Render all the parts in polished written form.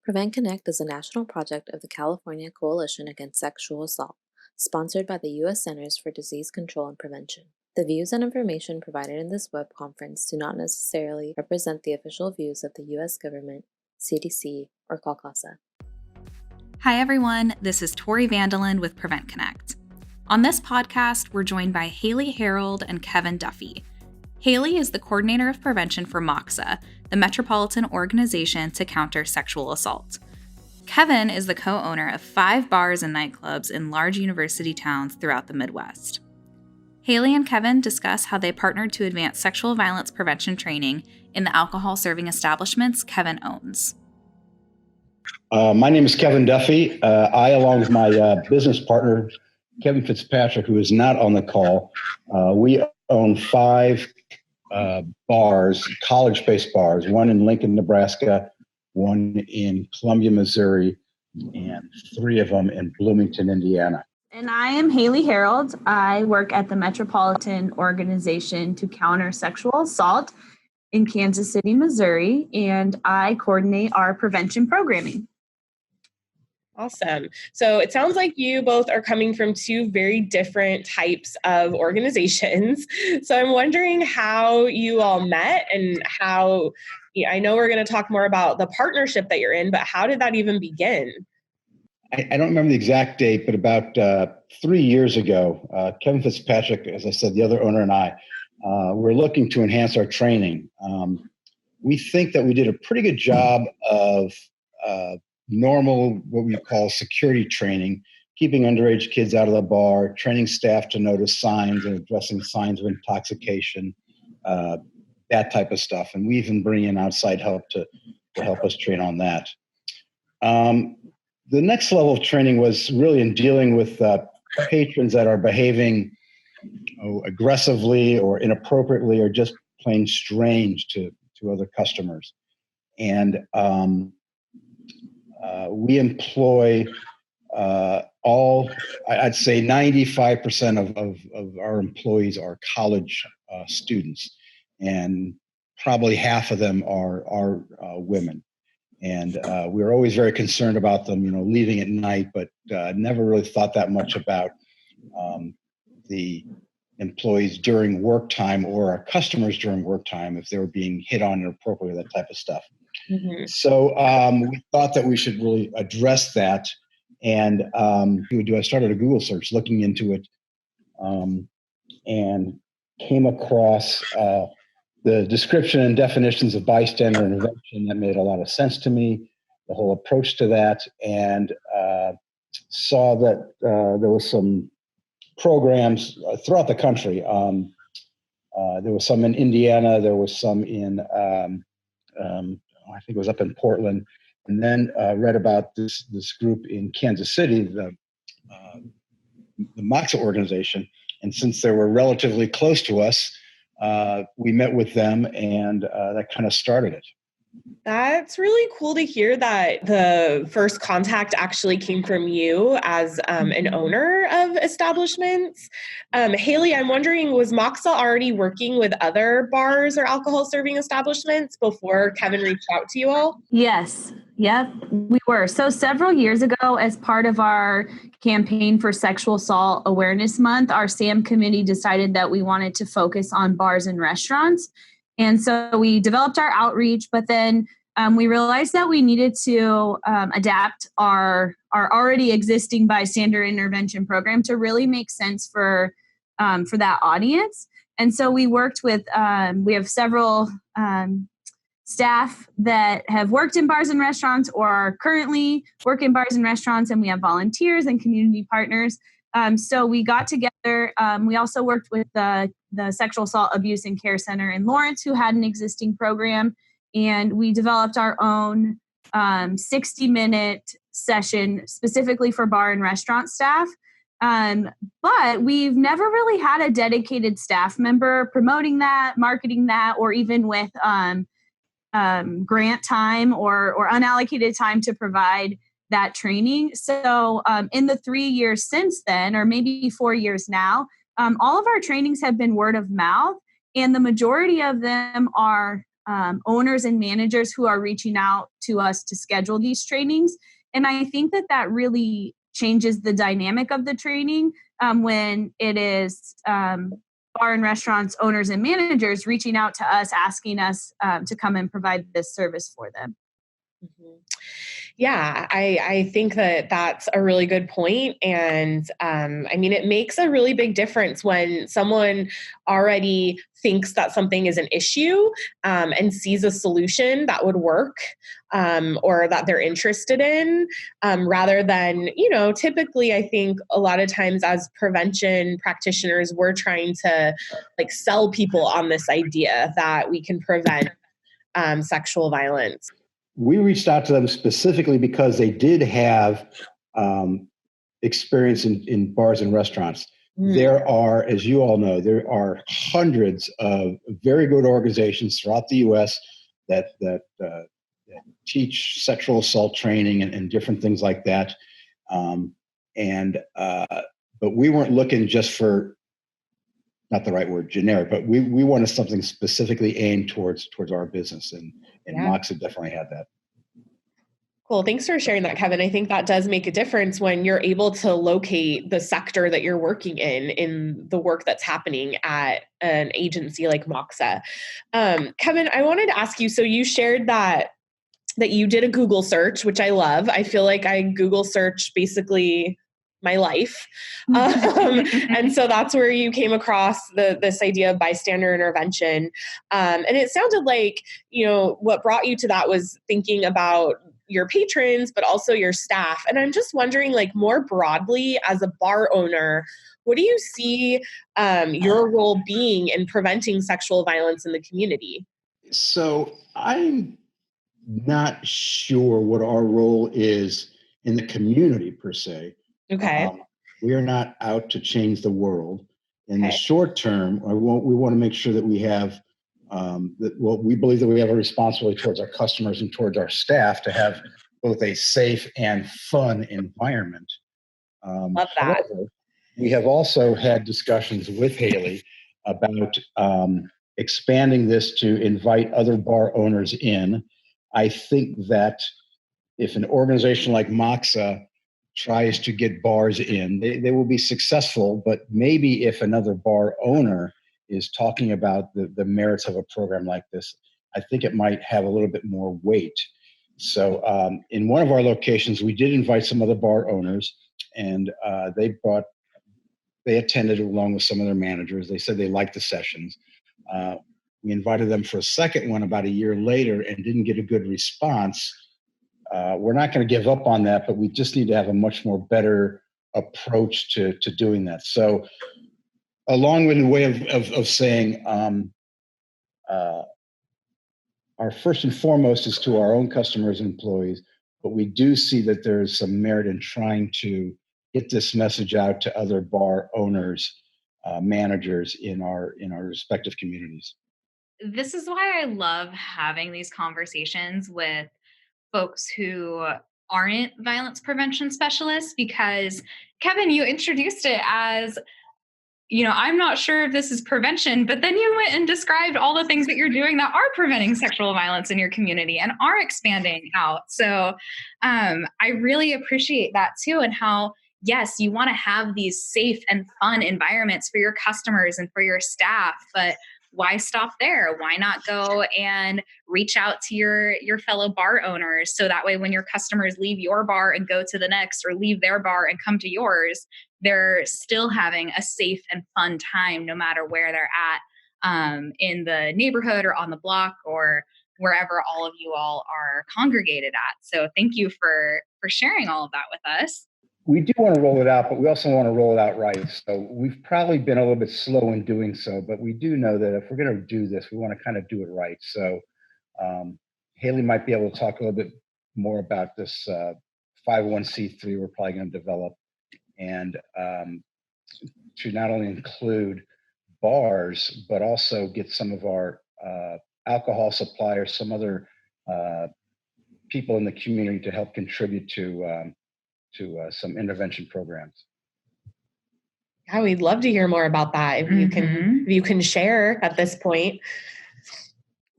Prevent Connect is a national project of the California Coalition Against Sexual Assault, sponsored by the U.S. Centers for Disease Control and Prevention. The views and information provided in this web conference do not necessarily represent the official views of the U.S. government, CDC, or CALCASA. Hi everyone, this is Tori Vandeland with Prevent Connect. On this podcast, we're joined by Haley Harold and Kevin Duffy. Haley is the coordinator of prevention for MOCSA, the Metropolitan Organization to Counter Sexual Assault. Kevin is the co-owner of 5 bars and nightclubs in large university towns throughout the Midwest. Haley and Kevin discuss how they partnered to advance sexual violence prevention training in the alcohol-serving establishments Kevin owns. My name is Kevin Duffy. I, along with my business partner, Kevin Fitzpatrick, who is not on the call, we own 5 bars, college-based bars, one in Lincoln, Nebraska, one in Columbia, Missouri, and 3 of them in Bloomington, Indiana. And I am Haley Harold. I work at the Metropolitan Organization to Counter Sexual Assault in Kansas City, Missouri, and I coordinate our prevention programming. Awesome. So it sounds like you both are coming from 2 very different types of organizations. So I'm wondering how you all met and how, I know we're going to talk more about the partnership that you're in, but how did that even begin? I don't remember the exact date, but about 3 years ago, Kevin Fitzpatrick, as I said, the other owner, and I, were looking to enhance our training. We think that we did a pretty good job of normal, what we call security training, keeping underage kids out of the bar, training staff to notice signs and addressing signs of intoxication, that type of stuff. And we even bring in outside help to help us train on that. The next level of training was really in dealing with patrons that are behaving aggressively or inappropriately or just plain strange to other customers. And we employ I'd say 95% of our employees are college students, and probably half of them are women. And we're always very concerned about them, leaving at night, but never really thought that much about the employees during work time or our customers during work time if they were being hit on inappropriately, that type of stuff. Mm-hmm. So we thought that we should really address that. And I started a Google search looking into it and came across the description and definitions of bystander intervention. That made a lot of sense to me, the whole approach to that, and saw that there was some programs throughout the country. There was some in Indiana, there was some in I think it was up in Portland, and then read about this group in Kansas City, the MOCSA organization. And since they were relatively close to us, we met with them, and that kind of started it. That's really cool to hear that the first contact actually came from you as an owner of establishments. Haley, I'm wondering, was MOCSA already working with other bars or alcohol serving establishments before Kevin reached out to you all? Yes. Yep, we were. So several years ago, as part of our campaign for Sexual Assault Awareness Month, our SAM committee decided that we wanted to focus on bars and restaurants. And so we developed our outreach, but then we realized that we needed to adapt our already existing bystander intervention program to really make sense for that audience. And so we worked with, we have several staff that have worked in bars and restaurants or are currently work in bars and restaurants, and we have volunteers and community partners. So we got together. We also worked with the Sexual Assault Abuse and Care Center in Lawrence, who had an existing program, and we developed our own 60-minute session specifically for bar and restaurant staff. But we've never really had a dedicated staff member promoting that, marketing that, or even with grant time or unallocated time to provide that training. So in the 3 years since then, or maybe 4 years now, all of our trainings have been word of mouth, and the majority of them are owners and managers who are reaching out to us to schedule these trainings. And I think that really changes the dynamic of the training when it is bar and restaurants owners and managers reaching out to us, asking us to come and provide this service for them. Mm-hmm. Yeah, I think that that's a really good point. And I mean, it makes a really big difference when someone already thinks that something is an issue and sees a solution that would work or that they're interested in, rather than, typically I think a lot of times as prevention practitioners, we're trying to like sell people on this idea that we can prevent sexual violence. We reached out to them specifically because they did have experience in bars and restaurants. There are, as you all know, there are hundreds of very good organizations throughout the U.S. that teach sexual assault training and different things like that. But we weren't looking just for, not the right word, generic, but we wanted something specifically aimed towards our business, and Moxa definitely had that. Cool. Thanks for sharing that, Kevin. I think that does make a difference when you're able to locate the sector that you're working in the work that's happening at an agency like Moxa. Kevin, I wanted to ask you, so you shared that you did a Google search, which I love. I feel like I Google search basically my life. And so that's where you came across this idea of bystander intervention. And it sounded like, what brought you to that was thinking about your patrons, but also your staff. And I'm just wondering, like, more broadly, as a bar owner, what do you see your role being in preventing sexual violence in the community? So I'm not sure what our role is in the community per se. Okay. We are not out to change the world. In the Okay. short term, we want to make sure that we have we believe that we have a responsibility towards our customers and towards our staff to have both a safe and fun environment. Love that. However, we have also had discussions with Haley about expanding this to invite other bar owners in. I think that if an organization like Moxa tries to get bars in, they will be successful, but maybe if another bar owner is talking about the merits of a program like this, I think it might have a little bit more weight. So in one of our locations, we did invite some other bar owners, and they attended along with some of their managers. They said they liked the sessions. We invited them for a second one about a year later and didn't get a good response. We're not going to give up on that, but we just need to have a much more better approach to doing that. So a long-winded way of saying our first and foremost is to our own customers and employees, but we do see that there's some merit in trying to get this message out to other bar owners, managers in our respective communities. This is why I love having these conversations with folks who aren't violence prevention specialists, because Kevin, you introduced it as, I'm not sure if this is prevention, but then you went and described all the things that you're doing that are preventing sexual violence in your community and are expanding out. So I really appreciate that too, and how, yes, you want to have these safe and fun environments for your customers and for your staff, but why stop there? Why not go and reach out to your fellow bar owners, so that way when your customers leave your bar and go to the next, or leave their bar and come to yours, they're still having a safe and fun time no matter where they're at in the neighborhood or on the block or wherever all of you all are congregated at. So thank you for sharing all of that with us. We do want to roll it out, but we also want to roll it out right. So we've probably been a little bit slow in doing so, but we do know that if we're going to do this, we want to kind of do it right. So Haley might be able to talk a little bit more about this 501c3 we're probably going to develop, and to not only include bars, but also get some of our alcohol suppliers, some other people in the community to help contribute to some intervention programs. Yeah, we'd love to hear more about that if you can share at this point.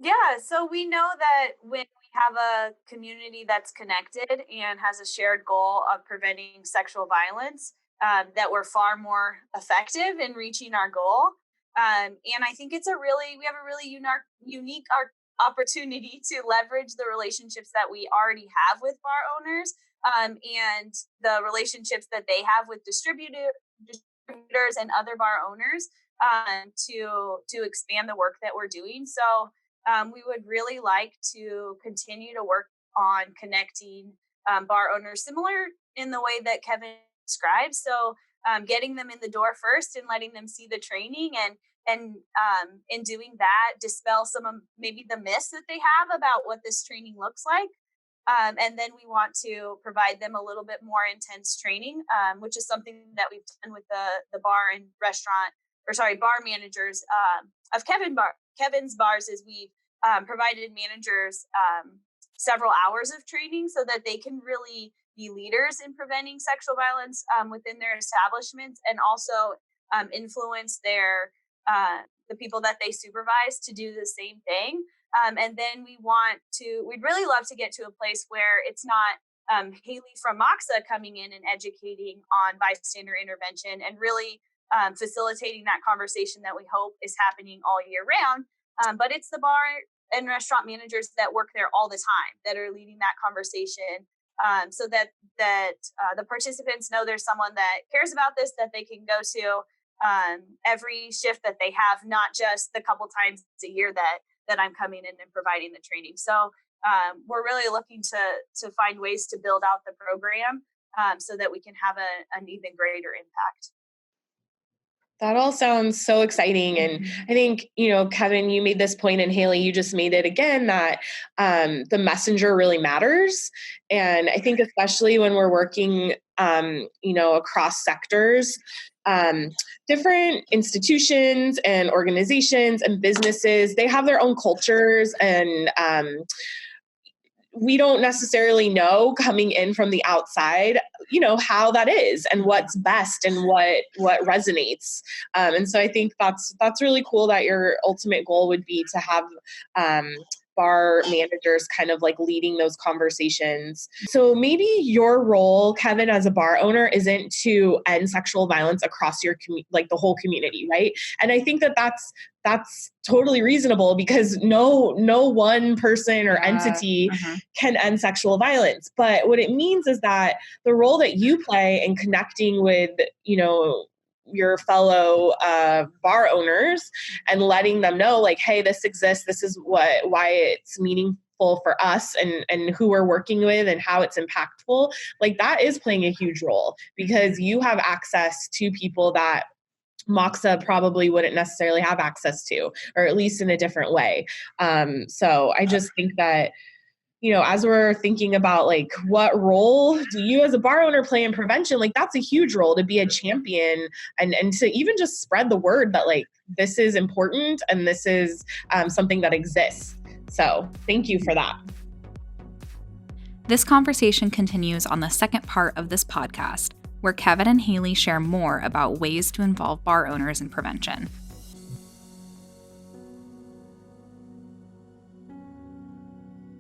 Yeah, so we know that when we have a community that's connected and has a shared goal of preventing sexual violence, that we're far more effective in reaching our goal. And I think we have a really unique opportunity to leverage the relationships that we already have with bar owners, and the relationships that they have with distributors and other bar owners, to expand the work that we're doing. So we would really like to continue to work on connecting bar owners, similar in the way that Kevin describes. So getting them in the door first and letting them see the training, and in doing that, dispel some of maybe the myths that they have about what this training looks like. And then we want to provide them a little bit more intense training, which is something that we've done with the bar and restaurant, or sorry, bar managers of Kevin's bars. Is we've provided managers several hours of training so that they can really be leaders in preventing sexual violence within their establishments, and also influence the people that they supervise to do the same thing. And then we'd really love to get to a place where it's not Haley from Moxa coming in and educating on bystander intervention, and really facilitating that conversation that we hope is happening all year round. But it's the bar and restaurant managers that work there all the time that are leading that conversation, so that the participants know there's someone that cares about this, that they can go to every shift that they have, not just the couple times a year that I'm coming in and providing the training. So we're really looking to find ways to build out the program, so that we can have an even greater impact. That all sounds so exciting. And I think, Kevin, you made this point, and Haley, you just made it again, that the messenger really matters. And I think especially when we're working, across sectors, different institutions and organizations and businesses, they have their own cultures, and we don't necessarily know coming in from the outside, how that is and what's best and what resonates. And so I think that's really cool that your ultimate goal would be to have bar managers kind of like leading those conversations. So maybe your role, Kevin, as a bar owner, isn't to end sexual violence across your the whole community, right? And I think that's totally reasonable, because no one person or entity can end sexual violence. But what it means is that the role that you play in connecting with, your fellow bar owners, and letting them know, like, hey, this exists, this is why it's meaningful for us, and who we're working with, and how it's impactful, like that is playing a huge role, because you have access to people that Moxa probably wouldn't necessarily have access to, or at least in a different way. So I just think that, as we're thinking about like what role do you as a bar owner play in prevention, like that's a huge role, to be a champion, and to even just spread the word that like this is important, and this is something that exists. So thank you for that. This conversation continues on the second part of this podcast, where Kevin and Haley share more about ways to involve bar owners in prevention.